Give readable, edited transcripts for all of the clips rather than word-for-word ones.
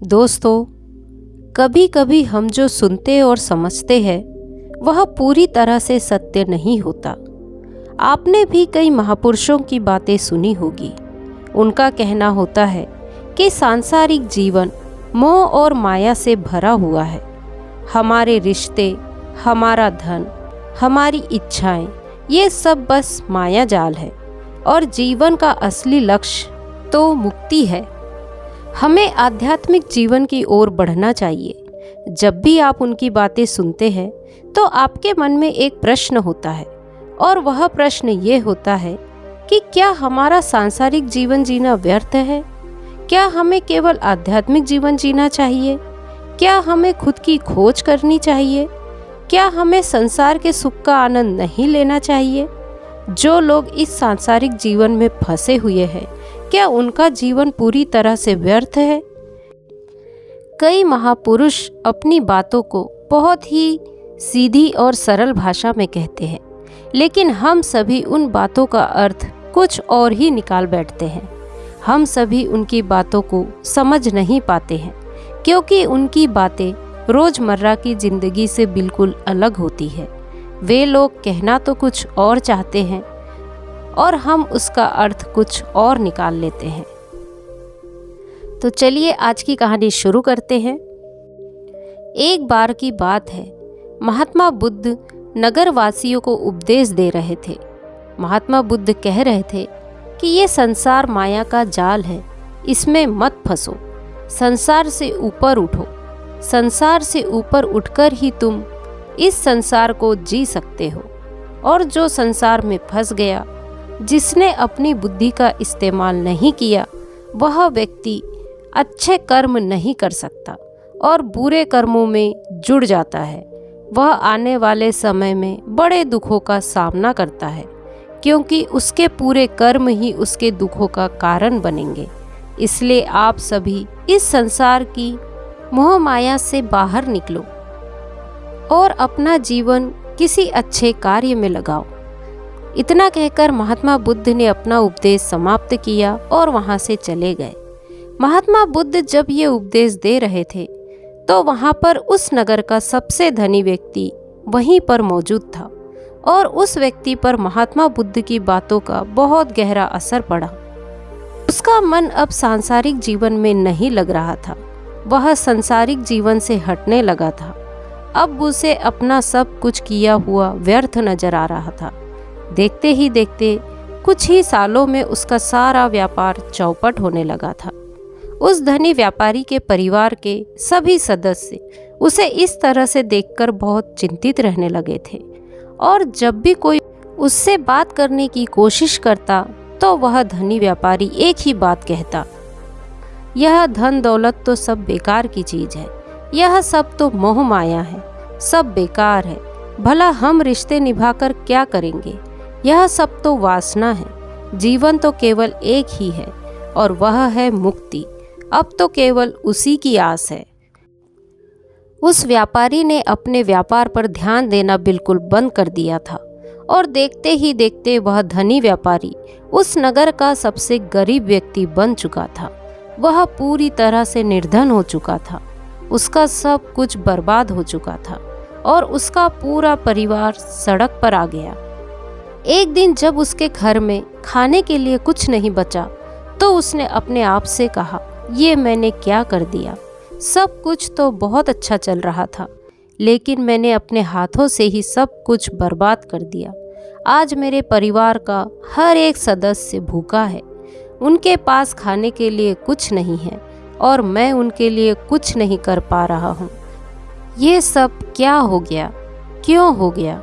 दोस्तों, कभी कभी हम जो सुनते और समझते हैं वह पूरी तरह से सत्य नहीं होता। आपने भी कई महापुरुषों की बातें सुनी होगी। उनका कहना होता है कि सांसारिक जीवन मोह और माया से भरा हुआ है। हमारे रिश्ते, हमारा धन, हमारी इच्छाएं, ये सब बस माया जाल है और जीवन का असली लक्ष्य तो मुक्ति है। हमें आध्यात्मिक जीवन की ओर बढ़ना चाहिए। जब भी आप उनकी बातें सुनते हैं तो आपके मन में एक प्रश्न होता है और वह प्रश्न ये होता है कि क्या हमारा सांसारिक जीवन जीना व्यर्थ है? क्या हमें केवल आध्यात्मिक जीवन जीना चाहिए? क्या हमें खुद की खोज करनी चाहिए? क्या हमें संसार के सुख का आनंद नहीं लेना चाहिए? जो लोग इस सांसारिक जीवन में फंसे हुए हैं, क्या उनका जीवन पूरी तरह से व्यर्थ है? कई महापुरुष अपनी बातों को बहुत ही सीधी और सरल भाषा में कहते हैं, लेकिन हम सभी उन बातों का अर्थ कुछ और ही निकाल बैठते हैं। हम सभी उनकी बातों को समझ नहीं पाते हैं, क्योंकि उनकी बातें रोज़मर्रा की ज़िंदगी से बिल्कुल अलग होती है। वे लोग कहना तो कुछ और चाहते हैं और हम उसका अर्थ कुछ और निकाल लेते हैं। तो चलिए आज की कहानी शुरू करते हैं। एक बार की बात है, महात्मा बुद्ध नगरवासियों को उपदेश दे रहे थे। महात्मा बुद्ध कह रहे थे कि ये संसार माया का जाल है, इसमें मत फंसो, संसार से ऊपर उठो। संसार से ऊपर उठकर ही तुम इस संसार को जी सकते हो। और जो संसार में फंस गया, जिसने अपनी बुद्धि का इस्तेमाल नहीं किया, वह व्यक्ति अच्छे कर्म नहीं कर सकता और बुरे कर्मों में जुड़ जाता है। वह आने वाले समय में बड़े दुखों का सामना करता है, क्योंकि उसके पूरे कर्म ही उसके दुखों का कारण बनेंगे। इसलिए आप सभी इस संसार की मोह माया से बाहर निकलो और अपना जीवन किसी अच्छे कार्य में लगाओ। इतना कहकर महात्मा बुद्ध ने अपना उपदेश समाप्त किया और वहां से चले गए। महात्मा बुद्ध जब ये उपदेश दे रहे थे तो वहां पर उस नगर का सबसे धनी व्यक्ति वहीं पर मौजूद था और उस व्यक्ति पर महात्मा बुद्ध की बातों का बहुत गहरा असर पड़ा। उसका मन अब सांसारिक जीवन में नहीं लग रहा था। वह सांसारिक जीवन से हटने लगा था। अब उसे अपना सब कुछ किया हुआ व्यर्थ नजर आ रहा था। देखते ही देखते कुछ ही सालों में उसका सारा व्यापार चौपट होने लगा था। उस धनी व्यापारी के परिवार के सभी सदस्य उसे इस तरह से देखकर बहुत चिंतित रहने लगे थे और जब भी कोई उससे बात करने की कोशिश करता तो वह धनी व्यापारी एक ही बात कहता, यह धन दौलत तो सब बेकार की चीज है, यह सब तो मोह माया है, सब बेकार है, भला हम रिश्ते निभाकर क्या करेंगे, यह सब तो वासना है, जीवन तो केवल एक ही है और वह है मुक्ति, अब तो केवल उसी की आस है। उस व्यापारी ने अपने व्यापार पर ध्यान देना बिल्कुल बंद कर दिया था और देखते ही देखते वह धनी व्यापारी उस नगर का सबसे गरीब व्यक्ति बन चुका था। वह पूरी तरह से निर्धन हो चुका था। उसका सब कुछ बर्बाद हो चुका था और उसका पूरा परिवार सड़क पर आ गया। एक दिन जब उसके घर में खाने के लिए कुछ नहीं बचा तो उसने अपने आप से कहा, ये मैंने क्या कर दिया? सब कुछ तो बहुत अच्छा चल रहा था, लेकिन मैंने अपने हाथों से ही सब कुछ बर्बाद कर दिया। आज मेरे परिवार का हर एक सदस्य भूखा है, उनके पास खाने के लिए कुछ नहीं है और मैं उनके लिए कुछ नहीं कर पा रहा हूँ। ये सब क्या हो गया? क्यों हो गया?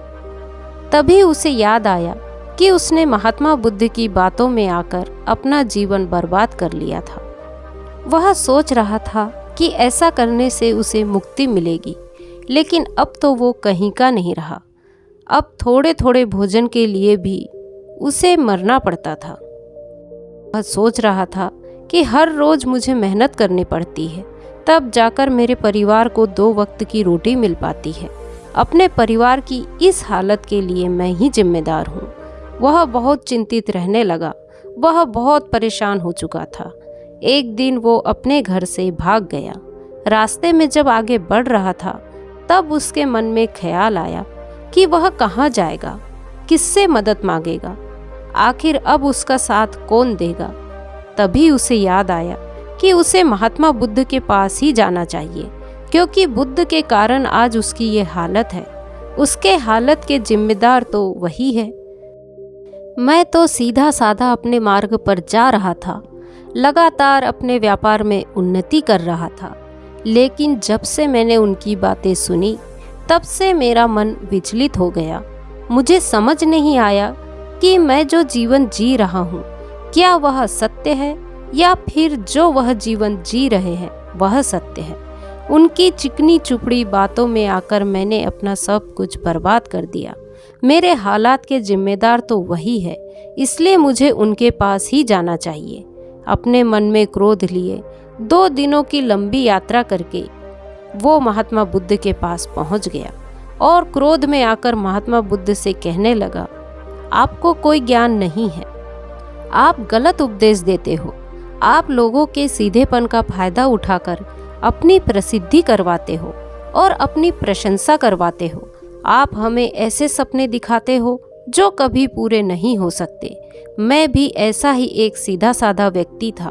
तभी उसे याद आया कि उसने महात्मा बुद्ध की बातों में आकर अपना जीवन बर्बाद कर लिया था। वह सोच रहा था कि ऐसा करने से उसे मुक्ति मिलेगी, लेकिन अब तो वो कहीं का नहीं रहा। अब थोड़े थोड़े भोजन के लिए भी उसे मरना पड़ता था। वह सोच रहा था कि हर रोज मुझे मेहनत करनी पड़ती है, तब जाकर मेरे परिवार को 2 वक्त की रोटी मिल पाती है। अपने परिवार की इस हालत के लिए मैं ही जिम्मेदार हूँ। वह बहुत चिंतित रहने लगा। वह बहुत परेशान हो चुका था। एक दिन वो अपने घर से भाग गया रास्ते में जब आगे बढ़ रहा था तब उसके मन में ख्याल आया कि वह कहाँ जाएगा, किससे मदद मांगेगा, आखिर अब उसका साथ कौन देगा। तभी उसे याद आया कि उसे महात्मा बुद्ध के पास ही जाना चाहिए, क्योंकि बुद्ध के कारण आज उसकी ये हालत है। उसके हालत के जिम्मेदार तो वही है। मैं तो सीधा साधा अपने मार्ग पर जा रहा था, लगातार अपने व्यापार में उन्नति कर रहा था, लेकिन जब से मैंने उनकी बातें सुनी तब से मेरा मन विचलित हो गया। मुझे समझ नहीं आया कि मैं जो जीवन जी रहा हूँ क्या वह सत्य है या फिर जो वह जीवन जी रहे हैं वह सत्य है। उनकी चिकनी चुपड़ी बातों में आकर मैंने अपना सब कुछ बर्बाद कर दिया। मेरे हालात के जिम्मेदार तो वही है, इसलिए मुझे उनके पास ही जाना चाहिए। अपने मन में क्रोध लिए 2 दिनों की लंबी यात्रा करके वो महात्मा बुद्ध के पास पहुंच गया और क्रोध में आकर महात्मा बुद्ध से कहने लगा, आपको कोई ज्ञान नहीं है, आप गलत उपदेश देते हो, आप लोगों के सीधेपन का फायदा उठाकर अपनी प्रसिद्धि करवाते हो और अपनी प्रशंसा करवाते हो। आप हमें ऐसे सपने दिखाते हो जो कभी पूरे नहीं हो सकते। मैं भी ऐसा ही एक सीधा साधा व्यक्ति था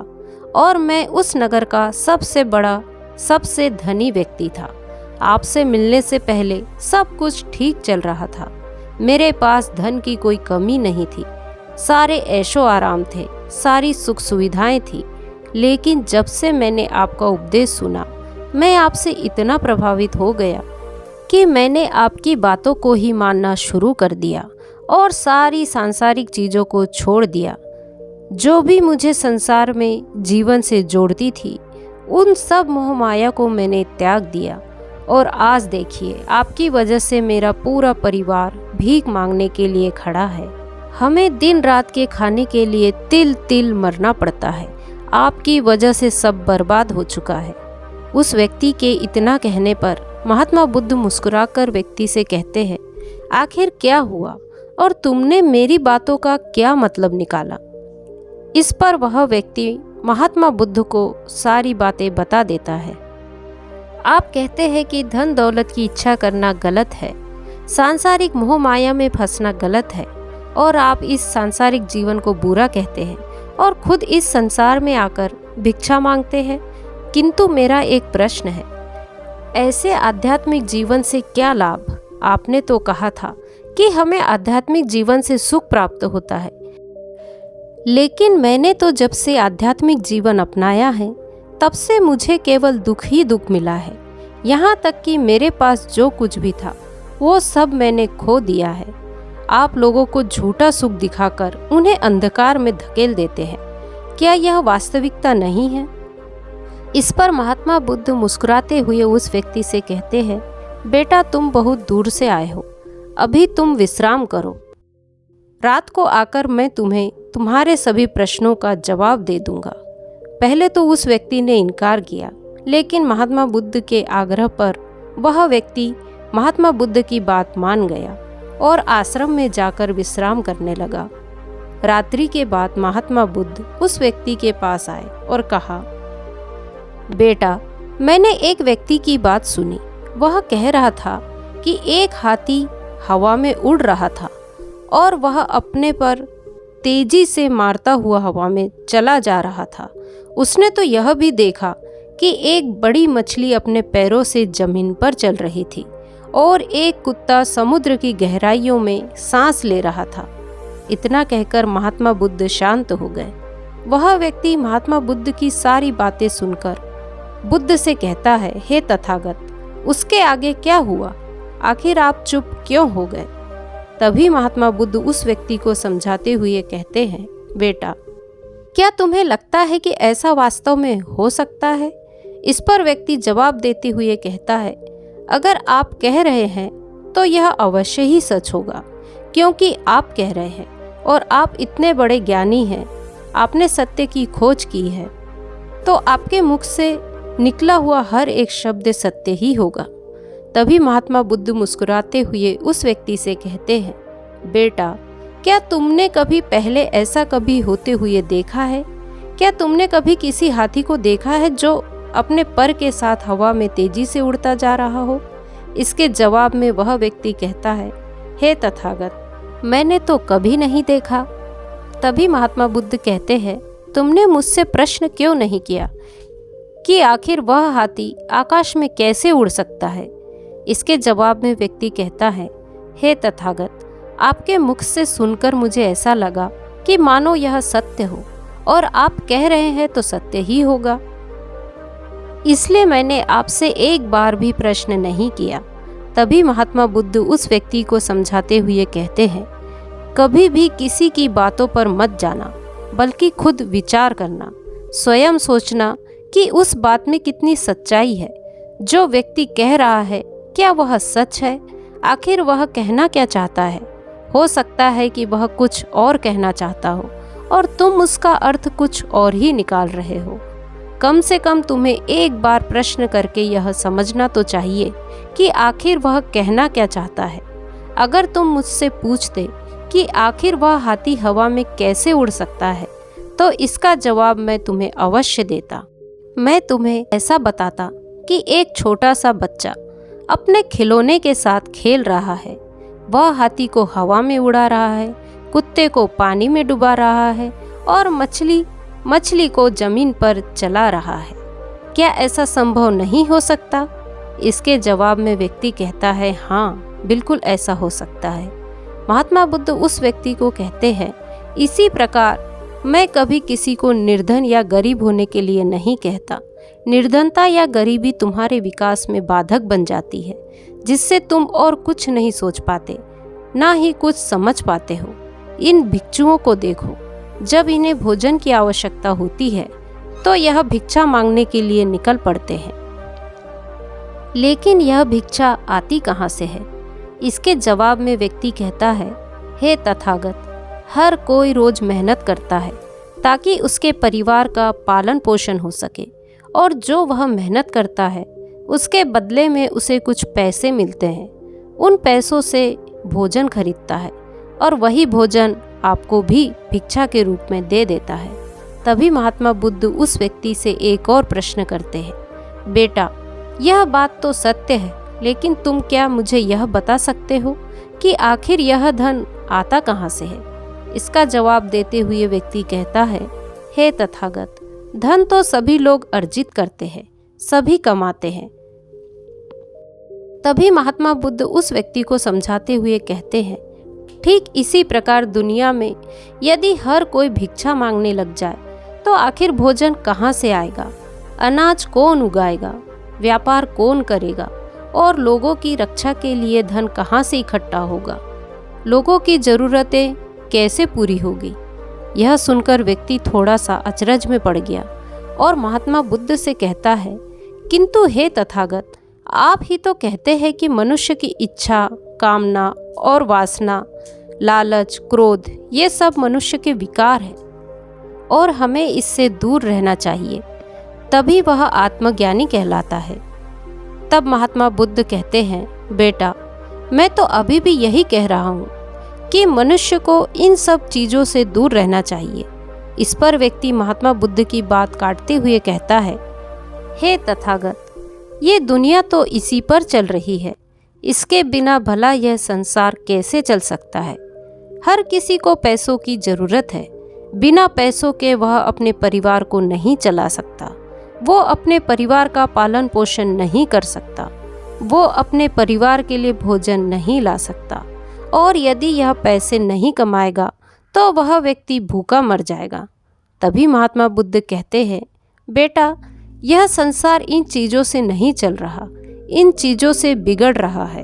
और मैं उस नगर का सबसे बड़ा, सबसे धनी व्यक्ति था। आपसे मिलने से पहले सब कुछ ठीक चल रहा था। मेरे पास धन की कोई कमी नहीं थी, सारे ऐशो आराम थे, सारी सुख सुविधाएं थी। लेकिन जब से मैंने आपका उपदेश सुना, मैं आपसे इतना प्रभावित हो गया कि मैंने आपकी बातों को ही मानना शुरू कर दिया और सारी सांसारिक चीज़ों को छोड़ दिया। जो भी मुझे संसार में जीवन से जोड़ती थी, उन सब मोह माया को मैंने त्याग दिया। और आज देखिए, आपकी वजह से मेरा पूरा परिवार भीख मांगने के लिए खड़ा है। हमें दिन रात के खाने के लिए तिल तिल मरना पड़ता है। आपकी वजह से सब बर्बाद हो चुका है। उस व्यक्ति के इतना कहने पर महात्मा बुद्ध मुस्कुराकर व्यक्ति से कहते हैं, आखिर क्या हुआ और तुमने मेरी बातों का क्या मतलब निकाला। इस पर वह व्यक्ति महात्मा बुद्ध को सारी बातें बता देता है। आप कहते हैं कि धन दौलत की इच्छा करना गलत है, सांसारिक मोह माया में फंसना गलत है और आप इस सांसारिक जीवन को बुरा कहते हैं और खुद इस संसार में आकर भिक्षा मांगते हैं। किंतु मेरा एक प्रश्न है, ऐसे आध्यात्मिक जीवन से क्या लाभ? आपने तो कहा था कि हमें आध्यात्मिक जीवन से सुख प्राप्त होता है, लेकिन मैंने तो जब से आध्यात्मिक जीवन अपनाया है तब से मुझे केवल दुख ही दुख मिला है। यहाँ तक कि मेरे पास जो कुछ भी था वो सब मैंने खो दिया है। आप लोगों को झूठा सुख दिखाकर उन्हें अंधकार में धकेल देते हैं। क्या यह वास्तविकता नहीं है? इस पर महात्मा बुद्ध मुस्कुराते हुए उस व्यक्ति से कहते हैं, बेटा तुम बहुत दूर से आए हो, अभी तुम विश्राम करो। रात को आकर मैं तुम्हें तुम्हारे सभी प्रश्नों का जवाब दे दूंगा। पहले तो उस व्यक्ति ने इनकार किया, लेकिन महात्मा बुद्ध के आग्रह पर वह व्यक्ति महात्मा बुद्ध की बात मान गया और आश्रम में जाकर विश्राम करने लगा। रात्रि के बाद महात्मा बुद्ध उस व्यक्ति के पास आए और कहा, बेटा मैंने एक व्यक्ति की बात सुनी। वह कह रहा था कि एक हाथी हवा में उड़ रहा था और वह अपने पर तेजी से मारता हुआ हवा में चला जा रहा था। उसने तो यह भी देखा कि एक बड़ी मछली अपने पैरों से जमीन पर चल रही थी और एक कुत्ता समुद्र की गहराइयों में सांस ले रहा था। इतना कहकर महात्मा बुद्ध शांत हो गए। वह व्यक्ति महात्मा बुद्ध की सारी बातें सुनकर बुद्ध से कहता है, हे तथागत, उसके आगे क्या हुआ? आखिर आप चुप क्यों हो गए? तभी महात्मा बुद्ध उस व्यक्ति को समझाते हुए कहते हैं, बेटा क्या तुम्हें लगता है कि ऐसा वास्तव में हो सकता है? इस पर व्यक्ति जवाब देते हुए कहता है, अगर आप कह रहे हैं तो यह अवश्य ही सच होगा, क्योंकि आप कह रहे हैं और आप इतने बड़े ज्ञानी हैं, आपने सत्य की खोज की है, तो आपके मुख से निकला हुआ हर एक शब्द सत्य ही होगा। तभी महात्मा बुद्ध मुस्कुराते हुए उस व्यक्ति से कहते हैं, बेटा क्या तुमने कभी पहले ऐसा कभी होते हुए देखा है? क्या तुमने कभी किसी हाथी को देखा है जो अपने पर के साथ हवा में तेजी से उड़ता जा रहा हो? इसके जवाब में वह व्यक्ति कहता है, हे तथागत, मैंने तो कभी नहीं देखा। तभी महात्मा बुद्ध कहते हैं, तुमने मुझसे प्रश्न क्यों नहीं किया कि आखिर वह हाथी आकाश में कैसे उड़ सकता है? इसके जवाब में व्यक्ति कहता है, हे तथागत, आपके मुख से सुनकर मुझे ऐसा लगा कि मानो यह सत्य हो, और आप कह रहे हैं तो सत्य ही होगा। इसलिए मैंने आपसे एक बार भी प्रश्न नहीं किया। तभी महात्मा बुद्ध उस व्यक्ति को समझाते हुए कहते हैं, कभी भी किसी की बातों पर मत जाना, बल्कि खुद विचार करना, स्वयं सोचना कि उस बात में कितनी सच्चाई है। जो व्यक्ति कह रहा है, क्या वह सच है? आखिर वह कहना क्या चाहता है? हो सकता है कि वह कुछ और कहना चाहता हो और तुम उसका अर्थ कुछ और ही निकाल रहे हो। कम से कम तुम्हें एक बार प्रश्न करके यह समझना तो चाहिए कि आखिर वह कहना क्या चाहता है। अगर तुम मुझसे पूछते कि आखिर वह हाथी हवा में कैसे उड़ सकता है, तो इसका जवाब मैं तुम्हें अवश्य देता। मैं तुम्हें ऐसा बताता कि एक छोटा सा बच्चा अपने खिलौने के साथ खेल रहा है। वह हाथी को हवा में उड़ा रहा है, कुत्ते को पानी में डुबा रहा है और मछली को जमीन पर चला रहा है। क्या ऐसा संभव नहीं हो सकता? इसके जवाब में व्यक्ति कहता है, हाँ, बिल्कुल ऐसा हो सकता है। महात्मा बुद्ध उस व्यक्ति को कहते हैं, इसी प्रकार मैं कभी किसी को निर्धन या गरीब होने के लिए नहीं कहता। निर्धनता या गरीबी तुम्हारे विकास में बाधक बन जाती है, जिससे तुम और कुछ नहीं सोच पाते, ना ही कुछ समझ पाते हो। इन भिक्षुओं को देखो, जब इन्हें भोजन की आवश्यकता होती है तो यह भिक्षा मांगने के लिए निकल पड़ते हैं, लेकिन यह भिक्षा आती कहाँ से है? इसके जवाब में व्यक्ति कहता है, हे तथागत, हर कोई रोज मेहनत करता है ताकि उसके परिवार का पालन पोषण हो सके, और जो वह मेहनत करता है उसके बदले में उसे कुछ पैसे मिलते हैं। उन पैसों से भोजन खरीदता है और वही भोजन आपको भी भिक्षा के रूप में दे देता है। तभी महात्मा बुद्ध उस व्यक्ति से एक और प्रश्न करते हैं, बेटा, यह बात तो सत्य है, लेकिन तुम क्या मुझे यह बता सकते हो कि आखिर यह धन आता कहाँ से है? इसका जवाब देते हुए व्यक्ति कहता है, हे तथागत, धन तो सभी लोग अर्जित करते हैं, सभी कमाते हैं। तभी महात्मा बुद्ध उस व्यक्ति को समझाते हुए कहते हैं, ठीक इसी प्रकार दुनिया में यदि हर कोई भिक्षा मांगने लग जाए तो आखिर भोजन कहाँ से आएगा? अनाज कौन उगाएगा? व्यापार कौन करेगा? और लोगों की रक्षा के लिए धन कहाँ से इकट्ठा होगा? लोगों की ज़रूरतें कैसे पूरी होगी? यह सुनकर व्यक्ति थोड़ा सा अचरज में पड़ गया और महात्मा बुद्ध से कहता है, किंतु हे तथागत, आप ही तो कहते हैं कि मनुष्य की इच्छा, कामना और वासना, लालच, क्रोध, ये सब मनुष्य के विकार है और हमें इससे दूर रहना चाहिए, तभी वह आत्मज्ञानी कहलाता है। तब महात्मा बुद्ध कहते हैं, बेटा, मैं तो अभी भी यही कह रहा हूँ कि मनुष्य को इन सब चीज़ों से दूर रहना चाहिए। इस पर व्यक्ति महात्मा बुद्ध की बात काटते हुए कहता है, हे तथागत, ये दुनिया तो इसी पर चल रही है, इसके बिना भला यह संसार कैसे चल सकता है? हर किसी को पैसों की ज़रूरत है, बिना पैसों के वह अपने परिवार को नहीं चला सकता, वो अपने परिवार का पालन पोषण नहीं कर सकता, वो अपने परिवार के लिए भोजन नहीं ला सकता, और यदि यह पैसे नहीं कमाएगा तो वह व्यक्ति भूखा मर जाएगा। तभी महात्मा बुद्ध कहते हैं, बेटा, यह संसार इन चीज़ों से नहीं चल रहा, इन चीज़ों से बिगड़ रहा है।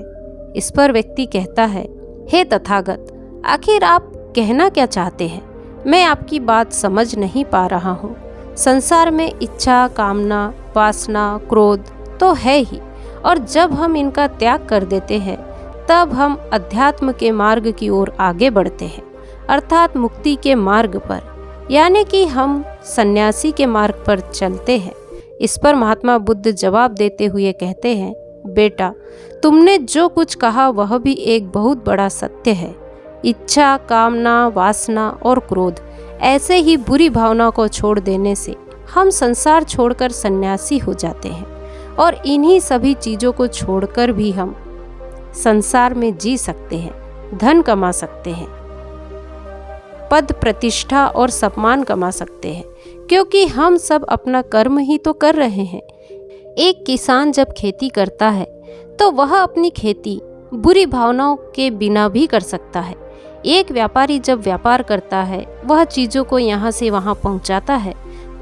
इस पर व्यक्ति कहता है, हे तथागत, आखिर आप कहना क्या चाहते हैं? मैं आपकी बात समझ नहीं पा रहा हूँ। संसार में इच्छा, कामना, वासना, क्रोध तो है ही, और जब हम इनका त्याग कर देते हैं तब हम अध्यात्म के मार्ग की ओर आगे बढ़ते हैं, अर्थात मुक्ति के मार्ग पर, यानी कि हम सन्यासी के मार्ग पर चलते हैं। इस पर महात्मा बुद्ध जवाब देते हुए कहते हैं, बेटा, तुमने जो कुछ कहा वह भी एक बहुत बड़ा सत्य है। इच्छा, कामना, वासना और क्रोध ऐसे ही बुरी भावना को छोड़ देने से हम संसार छोड़कर सन्यासी हो जाते हैं और इन्हीं सभी चीज़ों को छोड़कर भी हम संसार में जी सकते हैं, धन कमा सकते हैं, पद प्रतिष्ठा और सम्मान कमा सकते हैं, क्योंकि हम सब अपना कर्म ही तो कर रहे हैं। एक किसान जब खेती करता है तो वह अपनी खेती बुरी भावनाओं के बिना भी कर सकता है। एक व्यापारी जब व्यापार करता है, वह चीज़ों को यहाँ से वहाँ पहुँचाता है,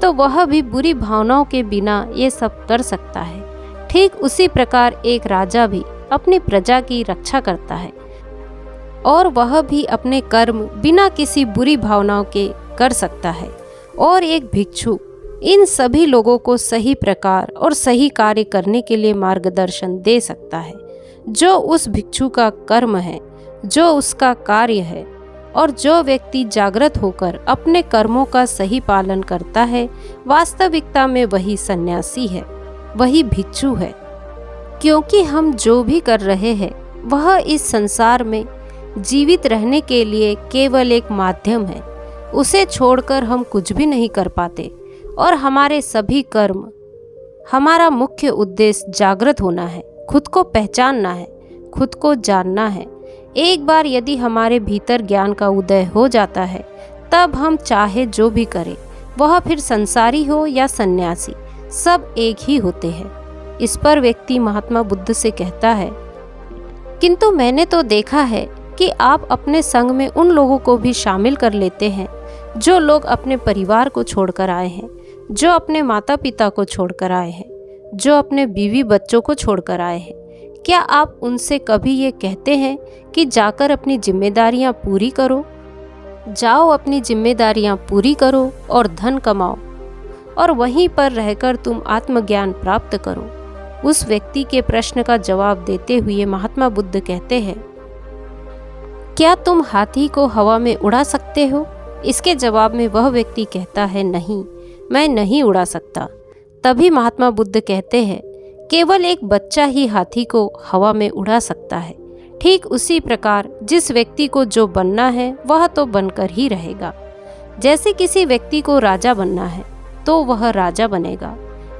तो वह भी बुरी भावनाओं के बिना ये सब कर सकता है। ठीक उसी प्रकार एक राजा भी अपनी प्रजा की रक्षा करता है और वह भी अपने कर्म बिना किसी बुरी भावनाओं के कर सकता है। और एक भिक्षु इन सभी लोगों को सही प्रकार और सही कार्य करने के लिए मार्गदर्शन दे सकता है। जो उस भिक्षु का कर्म है, जो उसका कार्य है, और जो व्यक्ति जागृत होकर अपने कर्मों का सही पालन करता है, वास्तविकता में वही सन्यासी है, वही भिक्षु है। क्योंकि हम जो भी कर रहे हैं वह इस संसार में जीवित रहने के लिए केवल एक माध्यम है। उसे छोड़कर हम कुछ भी नहीं कर पाते और हमारे सभी कर्म, हमारा मुख्य उद्देश्य जागृत होना है, खुद को पहचानना है, खुद को जानना है। एक बार यदि हमारे भीतर ज्ञान का उदय हो जाता है, तब हम चाहे जो भी करें, वह फिर संसारी हो या सन्यासी, सब एक ही होते हैं। इस पर व्यक्ति महात्मा बुद्ध से कहता है, किंतु मैंने तो देखा है कि आप अपने संग में उन लोगों को भी शामिल कर लेते हैं जो लोग अपने परिवार को छोड़कर आए हैं, जो अपने माता पिता को छोड़कर आए हैं, जो अपने बीवी बच्चों को छोड़कर आए हैं। क्या आप उनसे कभी ये कहते हैं कि जाकर अपनी जिम्मेदारियां पूरी करो? जाओ, अपनी जिम्मेदारियां पूरी करो और धन कमाओ और वहीं पर रहकर तुम आत्मज्ञान प्राप्त करो। उस व्यक्ति के प्रश्न का जवाब देते हुए महात्मा बुद्ध कहते हैं, क्या तुम हाथी को हवा में उड़ा सकते हो? इसके जवाब में वह व्यक्ति कहता है, नहीं, मैं नहीं उड़ा सकता। तभी महात्मा बुद्ध कहते हैं, केवल एक बच्चा ही हाथी को हवा में उड़ा सकता है। ठीक उसी प्रकार जिस व्यक्ति को जो बनना है वह तो बनकर ही रहेगा। जैसे किसी व्यक्ति को राजा बनना है तो वह राजा बनेगा,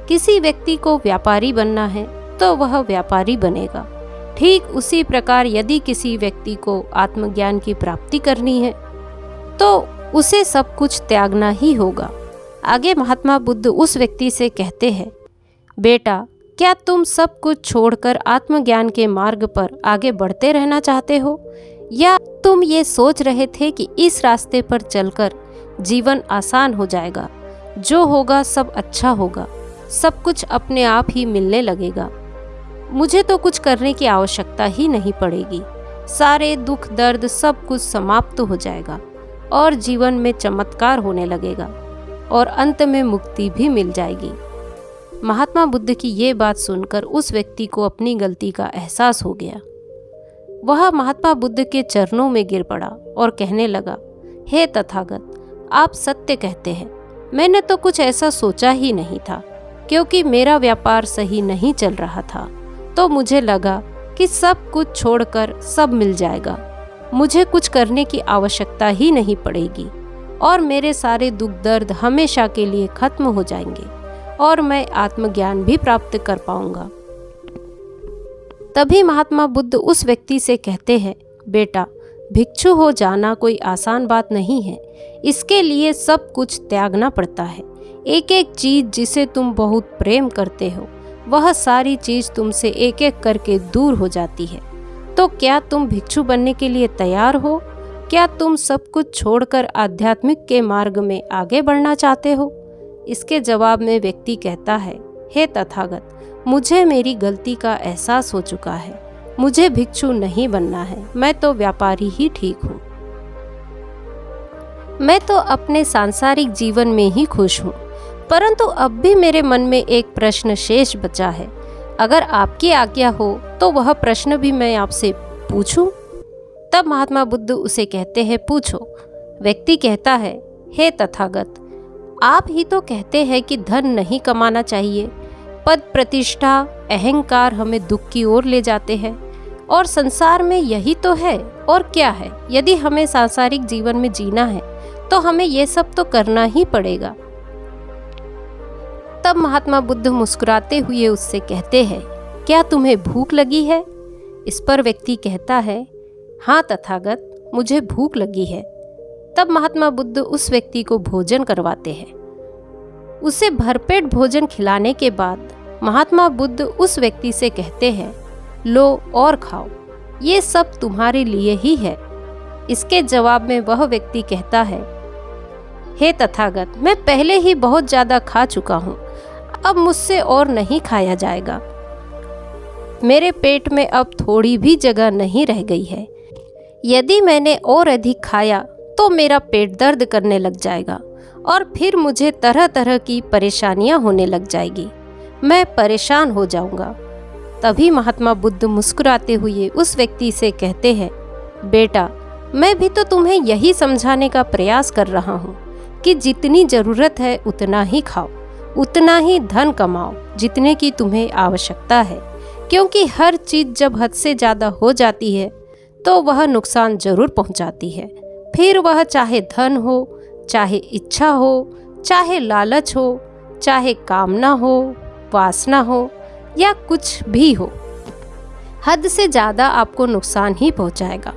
किसी व्यक्ति को व्यापारी बनना है तो वह व्यापारी बनेगा। ठीक उसी प्रकार यदि किसी व्यक्ति को आत्मज्ञान की प्राप्ति करनी है तो उसे सब कुछ त्यागना ही होगा। आगे महात्मा बुद्ध उस व्यक्ति से कहते हैं, बेटा, क्या तुम सब कुछ छोड़कर आत्मज्ञान के मार्ग पर आगे बढ़ते रहना चाहते हो, या तुम ये सोच रहे थे कि इस रास्ते पर चलकर जीवन आसान हो जाएगा, जो होगा सब अच्छा होगा, सब कुछ अपने आप ही मिलने लगेगा, मुझे तो कुछ करने की आवश्यकता ही नहीं पड़ेगी, सारे दुख दर्द सब कुछ समाप्त हो जाएगा और जीवन में चमत्कार होने लगेगा और अंत में मुक्ति भी मिल जाएगी। महात्मा बुद्ध की ये बात सुनकर उस व्यक्ति को अपनी गलती का एहसास हो गया। वह महात्मा बुद्ध के चरणों में गिर पड़ा और कहने लगा, हे तथागत, आप सत्य कहते हैं, मैंने तो कुछ ऐसा सोचा ही नहीं था, क्योंकि मेरा व्यापार सही नहीं चल रहा था, तो मुझे लगा कि सब कुछ छोड़कर सब मिल जाएगा, मुझे कुछ करने की आवश्यकता ही नहीं पड़ेगी और मेरे सारे दुख दर्द हमेशा के लिए खत्म हो जाएंगे और मैं आत्मज्ञान भी प्राप्त कर पाऊंगा। तभी महात्मा बुद्ध उस व्यक्ति से कहते हैं, बेटा, भिक्षु हो जाना कोई आसान बात नहीं है, इसके लिए सब कुछ त्यागना पड़ता है। एक एक चीज जिसे तुम बहुत प्रेम करते हो, वह सारी चीज तुमसे एक एक करके दूर हो जाती है। तो क्या तुम भिक्षु बनने के लिए तैयार हो? क्या तुम सब कुछ छोड़कर आध्यात्मिक के मार्ग में आगे बढ़ना चाहते हो? इसके जवाब में व्यक्ति कहता है, हे तथागत, मुझे मेरी गलती का एहसास हो चुका है, मुझे भिक्षु नहीं बनना है, मैं तो व्यापारी ही ठीक हूँ। मैं तो अपने सांसारिक जीवन में ही खुश हूँ, परंतु अब भी मेरे मन में एक प्रश्न शेष बचा है। अगर आपकी आज्ञा हो तो वह प्रश्न भी मैं आपसे पूछूं? तब महात्मा बुद्ध उसे कहते हैं, पूछो। व्यक्ति कहता है, हे तथागत, आप ही तो कहते हैं कि धन नहीं कमाना चाहिए, पद प्रतिष्ठा अहंकार हमें दुख की ओर ले जाते हैं, और संसार में यही तो है और क्या है। यदि हमें सांसारिक जीवन में जीना है तो हमें ये सब तो करना ही पड़ेगा। तब महात्मा बुद्ध मुस्कुराते हुए उससे कहते हैं, क्या तुम्हें भूख लगी है? इस पर व्यक्ति कहता है, हाँ तथागत, मुझे भूख लगी है। तब महात्मा बुद्ध उस व्यक्ति को भोजन करवाते हैं। उसे भरपेट भोजन खिलाने के बाद महात्मा बुद्ध उस व्यक्ति से कहते हैं, लो और खाओ, ये सब तुम्हारे लिए ही है। इसके जवाब में वह व्यक्ति कहता है, हे तथागत, मैं पहले ही बहुत ज़्यादा खा चुका हूँ, अब मुझसे और नहीं खाया जाएगा। मेरे पेट में अब थोड़ी भी जगह नहीं रह गई है। यदि मैंने और अधिक खाया तो मेरा पेट दर्द करने लग जाएगा और फिर मुझे तरह तरह की परेशानियां होने लग जाएगी। मैं परेशान हो जाऊंगा। तभी महात्मा बुद्ध मुस्कुराते हुए उस व्यक्ति से कहते हैं, बेटा, मैं भी तो तुम्हें यही समझाने का प्रयास कर रहा हूँ कि जितनी ज़रूरत है उतना ही खाओ, उतना ही धन कमाओ जितने की तुम्हें आवश्यकता है, क्योंकि हर चीज़ जब हद से ज़्यादा हो जाती है तो वह नुकसान जरूर पहुंचाती है। फिर वह चाहे धन हो, चाहे इच्छा हो, चाहे लालच हो, चाहे कामना हो, वासना हो या कुछ भी हो, हद से ज़्यादा आपको नुकसान ही पहुंचाएगा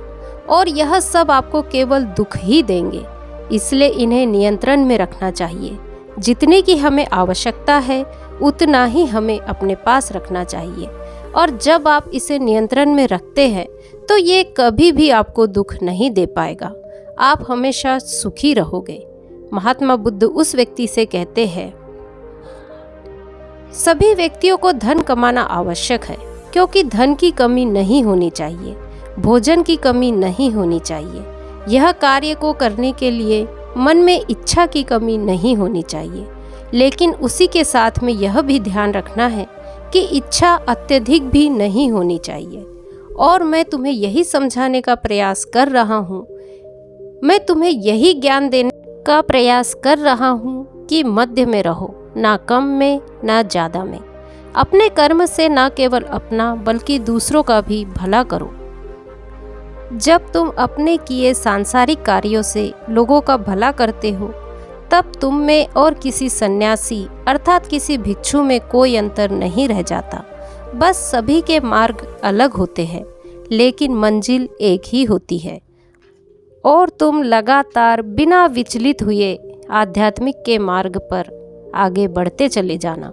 और यह सब आपको केवल दुख ही देंगे। इसलिए इन्हें नियंत्रण में रखना चाहिए। जितने की हमें आवश्यकता है उतना ही हमें अपने पास रखना चाहिए, और जब आप इसे नियंत्रण में रखते हैं तो ये कभी भी आपको दुख नहीं दे पाएगा। आप हमेशा सुखी रहोगे। महात्मा बुद्ध उस व्यक्ति से कहते हैं, सभी व्यक्तियों को धन कमाना आवश्यक है, क्योंकि धन की कमी नहीं होनी चाहिए, भोजन की कमी नहीं होनी चाहिए। यह कार्य को करने के लिए मन में इच्छा की कमी नहीं होनी चाहिए, लेकिन उसी के साथ में यह भी ध्यान रखना है कि इच्छा अत्यधिक भी नहीं होनी चाहिए। और मैं तुम्हें यही समझाने का प्रयास कर रहा हूँ, मैं तुम्हें यही ज्ञान देने का प्रयास कर रहा हूँ कि मध्य में रहो, ना कम में ना ज़्यादा में। अपने कर्म से ना केवल अपना बल्कि दूसरों का भी भला करो। जब तुम अपने किए सांसारिक कार्यों से लोगों का भला करते हो, तब तुम में और किसी सन्यासी अर्थात किसी भिक्षु में कोई अंतर नहीं रह जाता। बस सभी के मार्ग अलग होते हैं, लेकिन मंजिल एक ही होती है। और तुम लगातार बिना विचलित हुए आध्यात्मिक के मार्ग पर आगे बढ़ते चले जाना।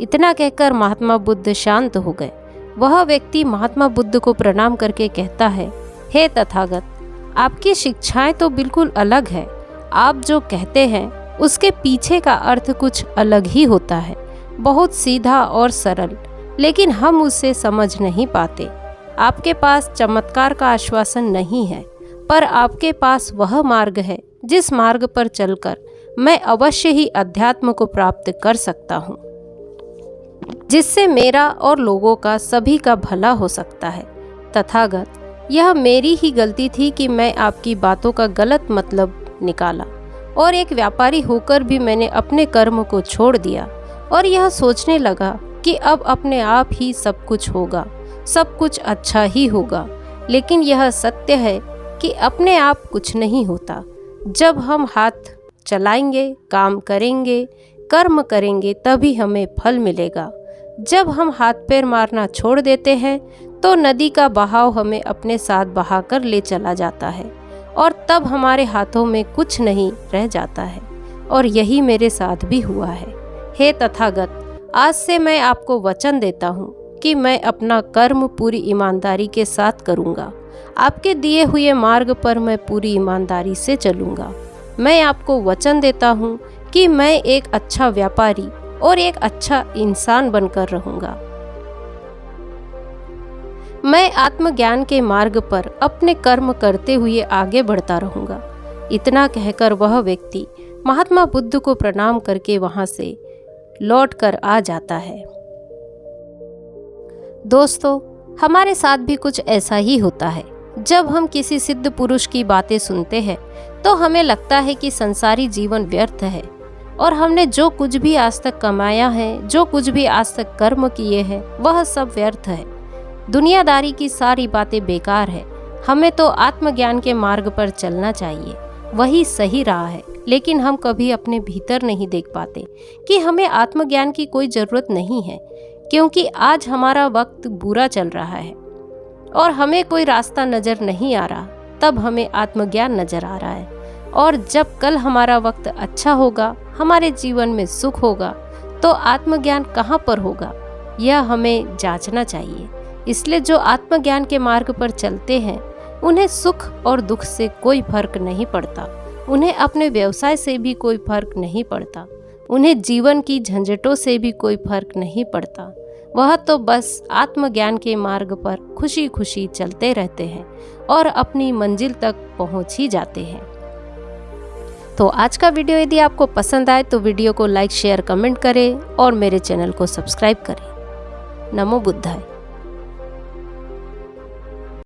इतना कहकर महात्मा बुद्ध शांत हो गए। वह व्यक्ति महात्मा बुद्ध को प्रणाम करके कहता है, हे तथागत, आपकी शिक्षाएं तो बिल्कुल अलग है। आप जो कहते हैं उसके पीछे का अर्थ कुछ अलग ही होता है, बहुत सीधा और सरल, लेकिन हम उसे समझ नहीं पाते। आपके पास चमत्कार का आश्वासन नहीं है, पर आपके पास वह मार्ग है जिस मार्ग पर चलकर मैं अवश्य ही अध्यात्म को प्राप्त कर सकता हूँ, जिससे मेरा और लोगों का सभी का भला हो सकता है। तथागत, यह मेरी ही गलती थी कि मैं आपकी बातों का गलत मतलब निकाला और एक व्यापारी होकर भी मैंने अपने कर्म को छोड़ दिया और यह सोचने लगा कि अब अपने आप ही सब कुछ होगा, सब कुछ अच्छा ही होगा। लेकिन यह सत्य है कि अपने आप कुछ नहीं होता। जब हम हाथ चलाएंगे, काम करेंगे, कर्म करेंगे, तभी हमें फल मिलेगा। जब हम हाथ पैर मारना छोड़ देते हैं तो नदी का बहाव हमें अपने साथ बहाकर ले चला जाता है और तब हमारे हाथों में कुछ नहीं रह जाता है। और यही मेरे साथ भी हुआ है। हे तथागत, आज से मैं आपको वचन देता हूँ कि मैं अपना कर्म पूरी ईमानदारी के साथ करूँगा। आपके दिए हुए मार्ग पर मैं पूरी ईमानदारी से चलूँगा। मैं आपको वचन देता हूँ कि मैं एक अच्छा व्यापारी और एक अच्छा इंसान बनकर रहूँगा। मैं आत्मज्ञान के मार्ग पर अपने कर्म करते हुए आगे बढ़ता रहूँगा। इतना कहकर वह व्यक्ति महात्मा बुद्ध को प्रणाम करके वहाँ से लौट कर आ जाता है। दोस्तों, हमारे साथ भी कुछ ऐसा ही होता है। जब हम किसी सिद्ध पुरुष की बातें सुनते हैं तो हमें लगता है कि संसारी जीवन व्यर्थ है और हमने जो कुछ भी आज तक कमाया है, जो कुछ भी आज तक कर्म किए हैं, वह सब व्यर्थ है। दुनियादारी की सारी बातें बेकार है। हमें तो आत्मज्ञान के मार्ग पर चलना चाहिए। वही सही राह है, लेकिन हम कभी अपने भीतर नहीं देख पाते कि हमें आत्मज्ञान की कोई ज़रूरत नहीं है, क्योंकि आज हमारा वक्त बुरा चल रहा है और हमें कोई रास्ता नज़र नहीं आ रहा। तब हमें आत्मज्ञान नज़र आ रहा है, और जब कल हमारा वक्त अच्छा होगा, हमारे जीवन में सुख होगा, तो आत्मज्ञान कहाँ पर होगा, यह हमें जांचना चाहिए। इसलिए जो आत्मज्ञान के मार्ग पर चलते हैं उन्हें सुख और दुख से कोई फर्क नहीं पड़ता, उन्हें अपने व्यवसाय से भी कोई फर्क नहीं पड़ता, उन्हें जीवन की झंझटों से भी कोई फर्क नहीं पड़ता। वह तो बस आत्मज्ञान के मार्ग पर खुशी खुशी चलते रहते हैं और अपनी मंजिल तक पहुंच ही जाते हैं। तो आज का वीडियो यदि आपको पसंद आए तो वीडियो को लाइक, शेयर, कमेंट करें और मेरे चैनल को सब्सक्राइब करें। नमो बुद्धाय।